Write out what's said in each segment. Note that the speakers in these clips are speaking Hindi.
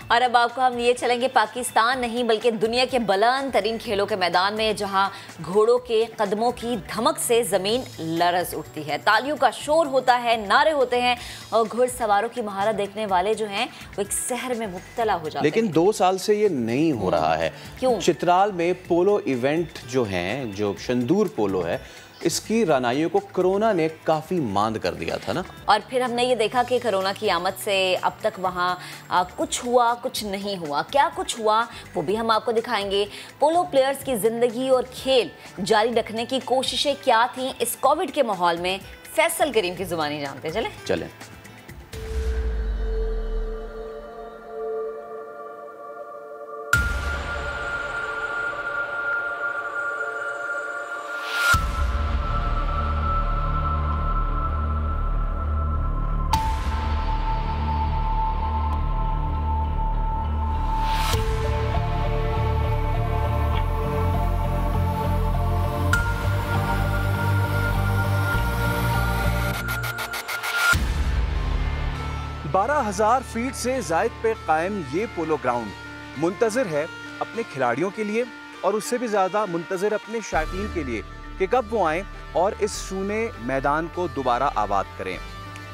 और अब आपको हम ये चलेंगे पाकिस्तान नहीं बल्कि दुनिया के बुलंद तरीन खेलों के मैदान में, जहां घोड़ों के कदमों की धमक से जमीन लरज उठती है, तालियों का शोर होता है, नारे होते हैं और घुड़सवारों की महारत देखने वाले जो हैं वो एक सहर में मुब्तला हो जाते हैं। लेकिन 2 साल से ये नहीं हो रहा है। क्यों? चित्राल में पोलो इवेंट जो हैं, जो शंदूर पोलो है, इसकी रनाइयों को कोरोना ने काफ़ी मांद कर दिया था ना। और फिर हमने ये देखा कि कोरोना की आमद से अब तक वहाँ कुछ हुआ कुछ नहीं हुआ। क्या कुछ हुआ वो भी हम आपको दिखाएंगे। पोलो प्लेयर्स की ज़िंदगी और खेल जारी रखने की कोशिशें क्या थीं इस कोविड के माहौल में, फैसल करीम की ज़ुबानी जानते चलें। बारह 12,000 फीट से जायद पे कायम ये पोलो ग्राउंड मुंतज़िर है अपने खिलाड़ियों के लिए और उससे भी ज़्यादा मुंतज़िर अपने शायकीन के लिए कि कब वो आएँ और इस सूने मैदान को दोबारा आबाद करें।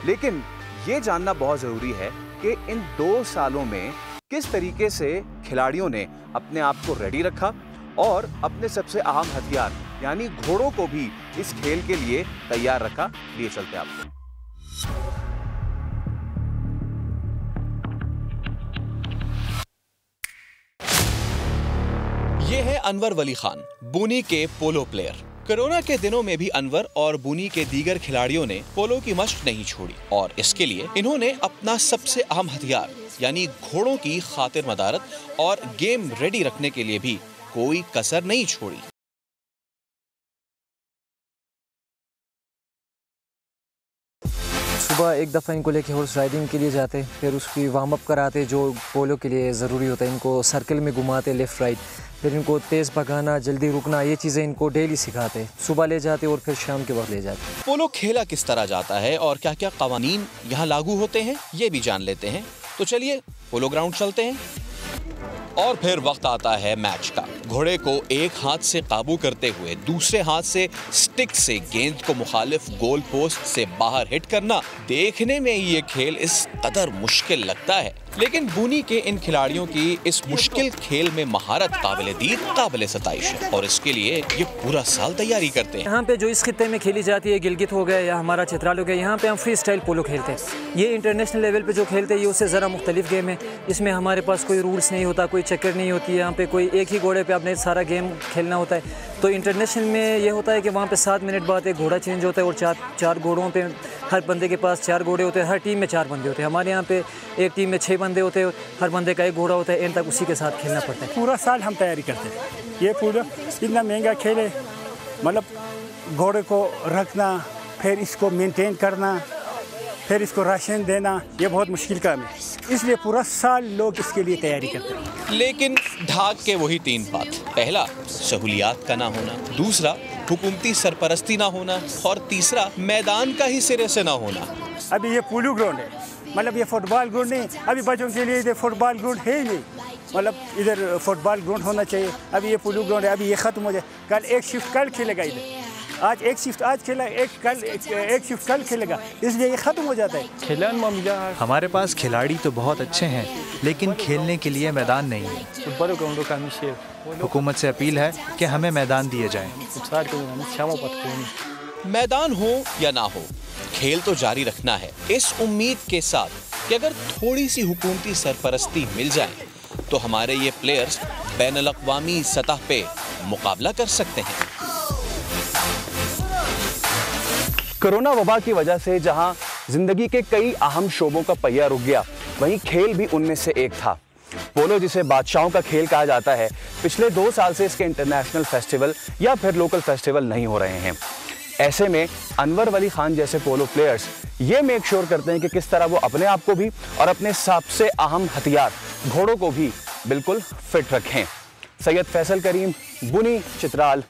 लेकिन ये जानना बहुत ज़रूरी है कि इन 2 सालों में किस तरीके से खिलाड़ियों ने अपने आप को रेडी रखा और अपने सबसे अहम हथियार यानी घोड़ों को भी इस खेल के लिए तैयार रखा। लिए चलते आपको। ये है अनवर वली खान, बूनी के पोलो प्लेयर। कोरोना के दिनों में भी अनवर और बूनी के दीगर खिलाड़ियों ने पोलो की मशक नहीं छोड़ी और इसके लिए इन्होंने अपना सबसे अहम हथियार यानी घोड़ों की खातिर मदारत और गेम रेडी रखने के लिए भी कोई कसर नहीं छोड़ी। सुबह एक दफ़ा इनको लेके हॉर्स राइडिंग के लिए जाते, फिर उसकी वार्म अप कराते जो पोलो के लिए ज़रूरी होता है। इनको सर्कल में घुमाते लेफ़्ट राइट, फिर इनको तेज़ भगाना, जल्दी रुकना, ये चीज़ें इनको डेली सिखाते। सुबह ले जाते और फिर शाम के वक्त ले जाते। पोलो खेला किस तरह जाता है और क्या क्या कवानीन यहाँ लागू होते हैं ये भी जान लेते हैं। तो चलिए पोलो ग्राउंड चलते हैं। और फिर वक्त आता है मैच का। घोड़े को एक हाथ से काबू करते हुए दूसरे हाथ से स्टिक से गेंद को मुखालिफ गोल पोस्ट से बाहर हिट करना, देखने में ये खेल इस कदर मुश्किल लगता है, लेकिन बूनी के इन खिलाड़ियों की इस मुश्किल खेल में महारत काबिल-ए-दीद, काबिल-ए-सताइश है और इसके लिए ये पूरा साल तैयारी करते हैं। यहाँ पे जो इस खित्ते में खेली जाती है, गिलगित हो गया या हमारा चित्राल हो गया, यहाँ पे हम फ्री स्टाइल पोलो खेलते हैं। ये इंटरनेशनल लेवल पे जो खेलते हैं ये उससे ज़रा मुख्तलिफ गेम है। इसमें हमारे पास कोई रूल्स नहीं होता, कोई चक्कर नहीं होती है। यहाँ पे कोई एक ही घोड़े पे आपने सारा गेम खेलना होता है। तो इंटरनेशनल में ये होता है कि वहाँ पे 7 मिनट बाद एक घोड़ा चेंज होता है और चार घोड़ों पे हर बंदे के पास 4 घोड़े होते हैं। हर टीम में 4 बंदे होते हैं। हमारे यहाँ पे एक टीम में 6 बंदे होते हैं, हर बंदे का एक घोड़ा होता है। एंड तक उसी के साथ खेलना पड़ता है। पूरा साल हम तैयारी करते हैं। ये पूरा इतना महंगा खेल है, मतलब घोड़े को रखना, फिर इसको मेंटेन करना, फिर इसको राशन देना, ये बहुत मुश्किल काम है। इसलिए पूरा साल लोग इसके लिए तैयारी करते हैं। लेकिन ढाक के वही 3 बात। पहला, सहूलियात का ना होना, दूसरा, हुकूमती सरपरस्ती ना होना और तीसरा, मैदान का ही सिरे से ना होना। अभी ये पोलो ग्राउंड है, मतलब ये फुटबॉल ग्राउंड नहीं। अभी बच्चों के लिए इधर फुटबॉल ग्राउंड है ही नहीं, मतलब इधर फुटबॉल ग्राउंड होना चाहिए। अभी ये पोलो ग्राउंड है, अभी ये ख़त्म हो जाए। कल एक शिफ्ट कल खेलेगा इधर, आज एक शिफ्ट आज खेला, एक शिफ्ट कल खेलेगा, इसलिए ये ख़त्म हो जाता है। खेलन मामला हमारे पास खिलाड़ी तो बहुत अच्छे हैं लेकिन खेलने के लिए मैदान नहीं है। हुकूमत से अपील है कि हमें मैदान दिए जाएं। मैदान हो या ना हो, खेल तो जारी रखना है, इस उम्मीद के साथ कि अगर थोड़ी सी हुकूमती सरपरस्ती मिल जाए तो हमारे ये प्लेयर्स बैनुल-अक़वामी सतह पे मुकाबला कर सकते हैं। कोरोना वबा की वजह से जहां जिंदगी के कई अहम शोबों का पहिया रुक गया, वहीं खेल भी उनमें से एक था। पोलो, जिसे बादशाहों का खेल कहा जाता है, पिछले 2 साल से इसके इंटरनेशनल फेस्टिवल या फिर लोकल फेस्टिवल नहीं हो रहे हैं। ऐसे में अनवर वली खान जैसे पोलो प्लेयर्स ये मेक श्योर करते हैं कि किस तरह वो अपने आप को भी और अपने सबसे अहम हथियार घोड़ों को भी बिल्कुल फिट रखें। सैयद फैसल करीम, बुनी, चित्राल,